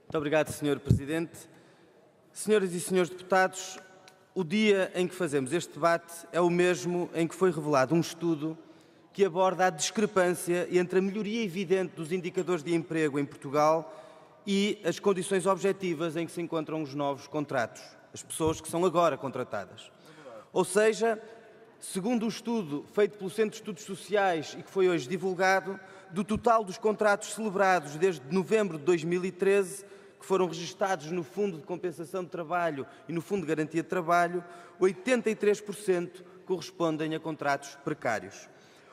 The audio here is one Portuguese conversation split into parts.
Muito obrigado, Sr. Presidente. Senhoras e senhores deputados, o dia em que fazemos este debate é o mesmo em que foi revelado um estudo que aborda a discrepância entre a melhoria evidente dos indicadores de emprego em Portugal e as condições objetivas em que se encontram os novos contratos, as pessoas que são agora contratadas. Ou seja, segundo o estudo feito pelo Centro de Estudos Sociais e que foi hoje divulgado, do total dos contratos celebrados desde novembro de 2013, que foram registados no Fundo de Compensação de Trabalho e no Fundo de Garantia de Trabalho, 83% correspondem a contratos precários.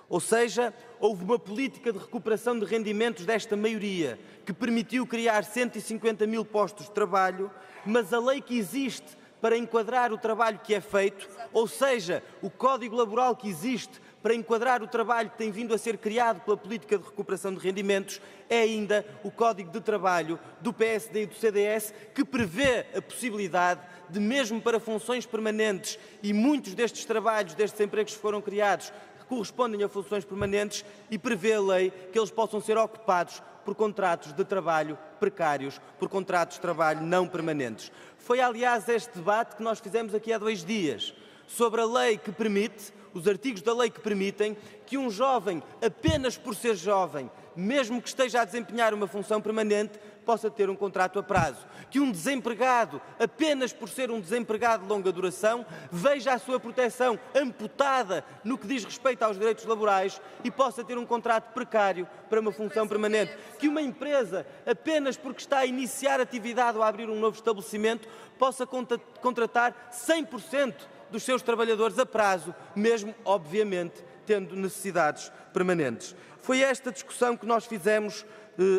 Ou seja, houve uma política de recuperação de rendimentos desta maioria que permitiu criar 150 mil postos de trabalho, mas a lei que existe para enquadrar o trabalho que é feito, ou seja, o Código Laboral que existe para enquadrar o trabalho que tem vindo a ser criado pela política de recuperação de rendimentos, é ainda o Código de Trabalho do PSD e do CDS, que prevê a possibilidade de, mesmo para funções permanentes, e muitos destes trabalhos, destes empregos que foram criados, correspondem a funções permanentes, e prevê a lei que eles possam ser ocupados por contratos de trabalho precários, por contratos de trabalho não permanentes. Foi, aliás, este debate que nós fizemos aqui há 2 dias, sobre a lei que permite, os artigos da lei que permitem que um jovem, apenas por ser jovem, mesmo que esteja a desempenhar uma função permanente, possa ter um contrato a prazo. Que um desempregado, apenas por ser um desempregado de longa duração, veja a sua proteção amputada no que diz respeito aos direitos laborais e possa ter um contrato precário para uma função permanente. Que uma empresa, apenas porque está a iniciar atividade ou a abrir um novo estabelecimento, possa contratar 100% dos seus trabalhadores a prazo, mesmo, obviamente, tendo necessidades permanentes. Foi esta discussão que nós fizemos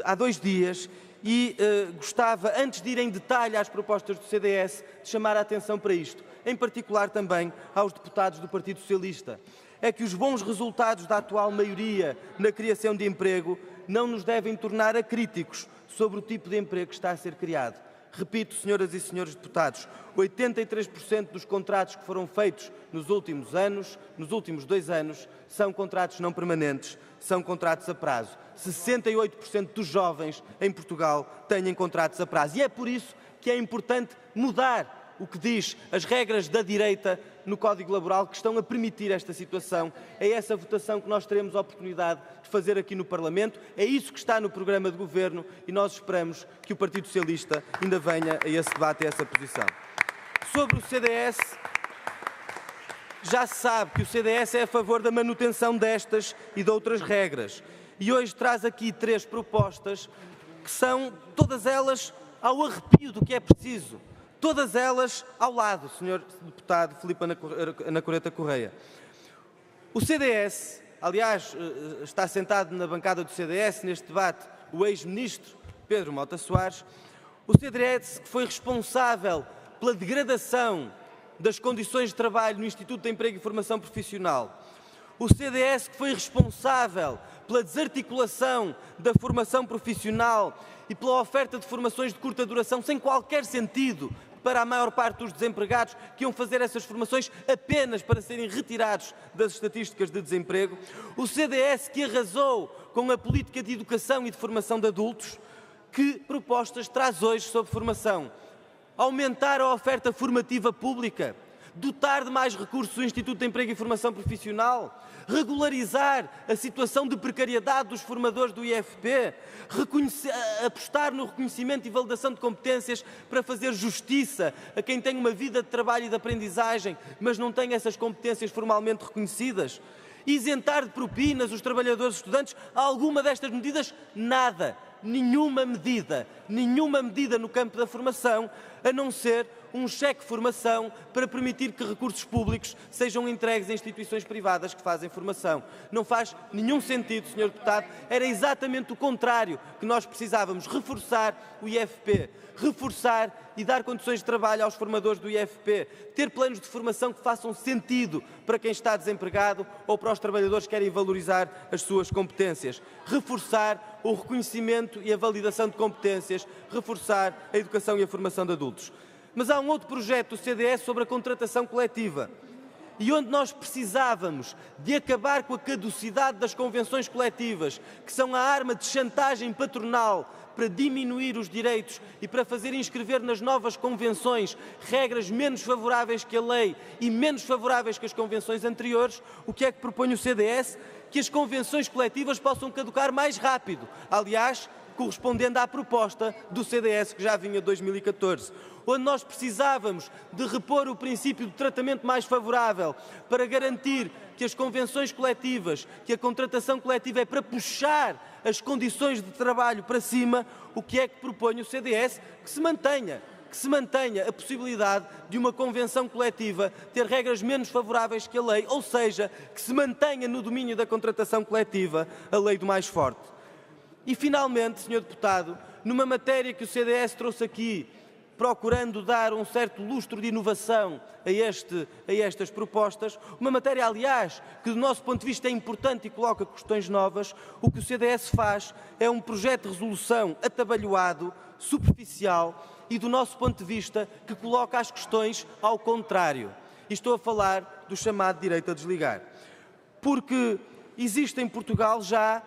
há 2 dias e gostava, antes de ir em detalhe às propostas do CDS, de chamar a atenção para isto, em particular também aos deputados do Partido Socialista. É que os bons resultados da atual maioria na criação de emprego não nos devem tornar acríticos sobre o tipo de emprego que está a ser criado. Repito, senhoras e senhores deputados, 83% dos contratos que foram feitos nos últimos anos, nos últimos 2 anos, são contratos não permanentes, são contratos a prazo. 68% dos jovens em Portugal têm contratos a prazo. E é por isso que é importante mudar o que diz as regras da direita no Código Laboral que estão a permitir esta situação. É essa votação que nós teremos a oportunidade de fazer aqui no Parlamento. É isso que está no programa de Governo e nós esperamos que o Partido Socialista ainda venha a esse debate e a essa posição. Sobre o CDS, já se sabe que o CDS é a favor da manutenção destas e de outras regras. E hoje traz aqui 3 propostas que são todas elas ao arrepio do que é preciso. Todas elas ao lado, Sr. Deputado Filipe Anacoreta Correia. O CDS, aliás, está sentado na bancada do CDS neste debate o ex-ministro Pedro Mota Soares. O CDS que foi responsável pela degradação das condições de trabalho no Instituto de Emprego e Formação Profissional. O CDS que foi responsável pela desarticulação da formação profissional e pela oferta de formações de curta duração sem qualquer sentido para a maior parte dos desempregados que iam fazer essas formações apenas para serem retirados das estatísticas de desemprego. O CDS que arrasou com a política de educação e de formação de adultos. Que propostas traz hoje sobre formação? Aumentar a oferta formativa pública, dotar de mais recursos o Instituto de Emprego e Formação Profissional, regularizar a situação de precariedade dos formadores do IFP, apostar no reconhecimento e validação de competências para fazer justiça a quem tem uma vida de trabalho e de aprendizagem, mas não tem essas competências formalmente reconhecidas, isentar de propinas os trabalhadores e estudantes. Alguma destas medidas? Nada. Nenhuma medida no campo da formação, a não ser um cheque de formação para permitir que recursos públicos sejam entregues a instituições privadas que fazem formação. Não faz nenhum sentido, Sr. Deputado. Era exatamente o contrário que nós precisávamos: reforçar o IFP, reforçar e dar condições de trabalho aos formadores do IFP, ter planos de formação que façam sentido para quem está desempregado ou para os trabalhadores que querem valorizar as suas competências, reforçar o reconhecimento e a validação de competências, reforçar a educação e a formação de adultos. Mas há um outro projeto do CDS sobre a contratação coletiva. E onde nós precisávamos de acabar com a caducidade das convenções coletivas, que são a arma de chantagem patronal para diminuir os direitos e para fazer inscrever nas novas convenções regras menos favoráveis que a lei e menos favoráveis que as convenções anteriores, o que é que propõe o CDS? Que as convenções coletivas possam caducar mais rápido. Aliás, correspondendo à proposta do CDS que já vinha de 2014, onde nós precisávamos de repor o princípio de tratamento mais favorável para garantir que as convenções coletivas, que a contratação coletiva é para puxar as condições de trabalho para cima, o que é que propõe o CDS? Que se mantenha a possibilidade de uma convenção coletiva ter regras menos favoráveis que a lei, ou seja, que se mantenha no domínio da contratação coletiva a lei do mais forte. E, finalmente, Sr. Deputado, numa matéria que o CDS trouxe aqui, procurando dar um certo lustro de inovação a estas propostas, uma matéria, aliás, que do nosso ponto de vista é importante e coloca questões novas, o que o CDS faz é um projeto de resolução atabalhoado, superficial e, do nosso ponto de vista, que coloca as questões ao contrário. E estou a falar do chamado direito a desligar. Porque existe em Portugal já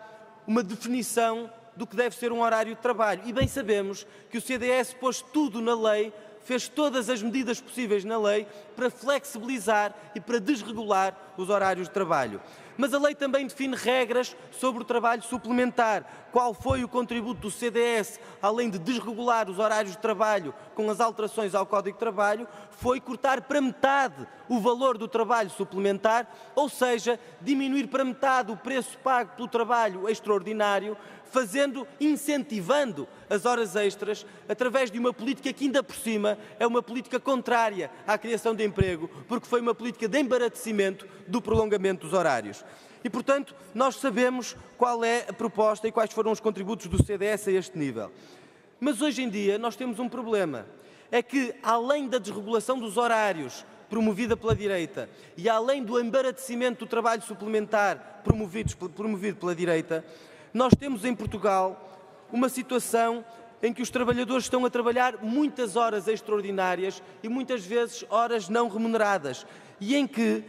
uma definição do que deve ser um horário de trabalho. E bem sabemos que o CDS pôs tudo na lei, fez todas as medidas possíveis na lei para flexibilizar e para desregular os horários de trabalho. Mas a lei também define regras sobre o trabalho suplementar. Qual foi o contributo do CDS, além de desregular os horários de trabalho com as alterações ao Código de Trabalho? Foi cortar para metade o valor do trabalho suplementar, ou seja, diminuir para metade o preço pago pelo trabalho extraordinário, incentivando as horas extras através de uma política que, ainda por cima, é uma política contrária à criação de emprego, porque foi uma política de embaraçamento do prolongamento dos horários. E, portanto, nós sabemos qual é a proposta e quais foram os contributos do CDS a este nível. Mas hoje em dia nós temos um problema. É que, além da desregulação dos horários promovida pela direita e além do embaraçamento do trabalho suplementar promovido pela direita, nós temos em Portugal uma situação em que os trabalhadores estão a trabalhar muitas horas extraordinárias e muitas vezes horas não remuneradas, e em que,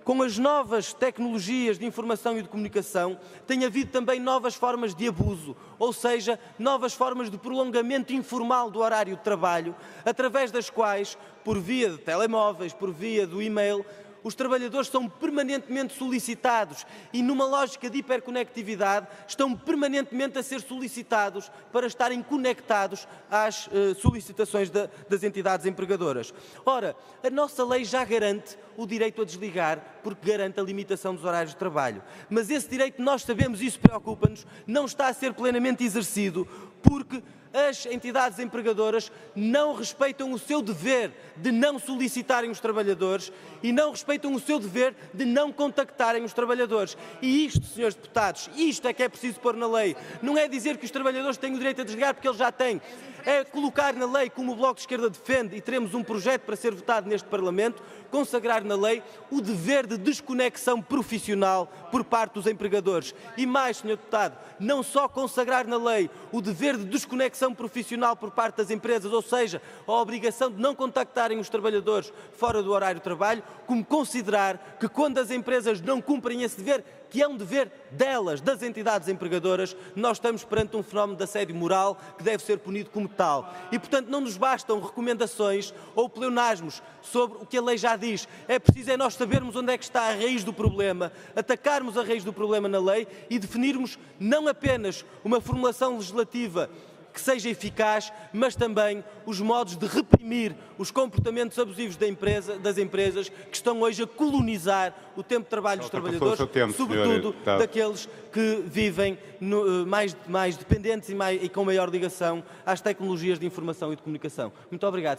com as novas tecnologias de informação e de comunicação, tem havido também novas formas de abuso, ou seja, novas formas de prolongamento informal do horário de trabalho, através das quais, por via de telemóveis, por via do e-mail, os trabalhadores são permanentemente solicitados e, numa lógica de hiperconectividade, estão permanentemente a ser solicitados para estarem conectados às solicitações das entidades empregadoras. Ora, a nossa lei já garante o direito a desligar, porque garante a limitação dos horários de trabalho. Mas esse direito, nós sabemos, isso preocupa-nos, não está a ser plenamente exercido, porque as entidades empregadoras não respeitam o seu dever de não solicitarem os trabalhadores e não respeitam o seu dever de não contactarem os trabalhadores. E isto, senhores deputados, isto é que é preciso pôr na lei. Não é dizer que os trabalhadores têm o direito a desligar, porque eles já têm. É colocar na lei, como o Bloco de Esquerda defende, e teremos um projeto para ser votado neste Parlamento, consagrar na lei o dever de desconexão profissional por parte dos empregadores. E mais, senhor deputado, não só consagrar na lei o dever de desconexão profissional por parte das empresas, ou seja, a obrigação de não contactarem os trabalhadores fora do horário de trabalho, como considerar que, quando as empresas não cumprem esse dever, que é um dever delas, das entidades empregadoras, nós estamos perante um fenómeno de assédio moral que deve ser punido como tal. E, portanto, não nos bastam recomendações ou pleonasmos sobre o que a lei já diz. É preciso nós sabermos onde é que está a raiz do problema, atacarmos a raiz do problema na lei e definirmos não apenas uma formulação legislativa que seja eficaz, mas também os modos de reprimir os comportamentos abusivos das empresas que estão hoje a colonizar o tempo de trabalho dos trabalhadores, sobretudo daqueles que vivem mais dependentes e com maior ligação às tecnologias de informação e de comunicação. Muito obrigado.